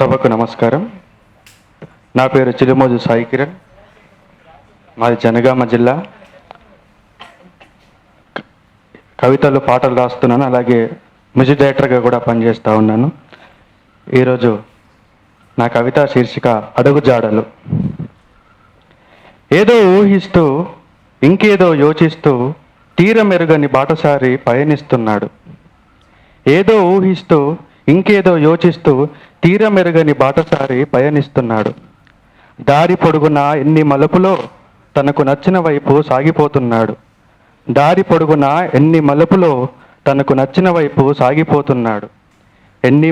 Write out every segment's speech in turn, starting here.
సభకు నమస్కారం. నా పేరు చిలుమోజు సాయి కిరణ్. మాది జనగామ జిల్లా. కవితలు పాటలు రాస్తున్నాను, అలాగే మ్యూజిక్ డైరెక్టర్గా కూడా పనిచేస్తూ ఉన్నాను. ఈరోజు నా కవిత శీర్షిక అడుగుజాడలు. ఏదో ఊహిస్తూ ఇంకేదో యోచిస్తూ తీరమెరుగని బాటసారి పయనిస్తున్నాడు. ఏదో ఊహిస్తూ ఇంకేదో యోచిస్తూ తీరమెరుగని బాటసారి పయనిస్తున్నాడు. దారి పొడుగున ఎన్ని మలుపులో తనకు నచ్చిన వైపు సాగిపోతున్నాడు. దారి పొడుగున ఎన్ని మలుపులో తనకు నచ్చిన వైపు సాగిపోతున్నాడు. ఎన్ని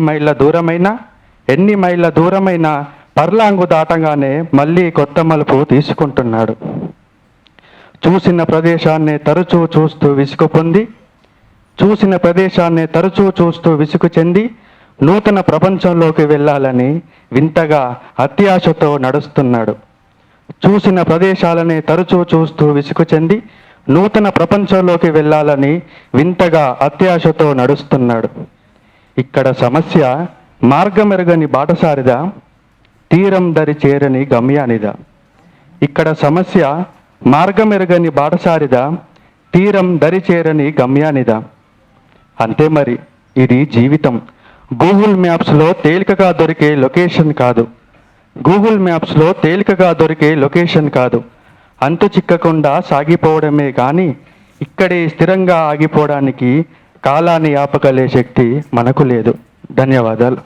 మైళ్ళ దూరమైనా పర్లాంగు దాటగానే మళ్ళీ కొత్త మలుపు తీసుకుంటున్నాడు. చూసిన ప్రదేశాన్ని తరచూ చూస్తూ విసుగు చెంది నూతన ప్రపంచంలోకి వెళ్ళాలని వింతగా అత్యాశతో నడుస్తున్నాడు. చూసిన ప్రదేశాలని తరచూ చూస్తూ విసుగు చెంది నూతన ప్రపంచంలోకి వెళ్ళాలని వింతగా అత్యాశతో నడుస్తున్నాడు. ఇక్కడ సమస్య మార్గమెరుగని బాటసారిదా, తీరం దరి చేరని గమ్యానిదా? ఇక్కడ సమస్య మార్గమెరుగని బాటసారిదా, తీరం దరి చేరని గమ్యానిదా? అంతే మరి, ఇది జీవితం. గూగుల్ మ్యాప్స్లో తేలికగా దొరికే లొకేషన్ కాదు. అంతు చిక్కకుండా సాగిపోవడమే కానీ ఇక్కడే స్థిరంగా ఆగిపోవడానికి కాలాన్ని ఆపగలే శక్తి మనకు లేదు. ధన్యవాదాలు.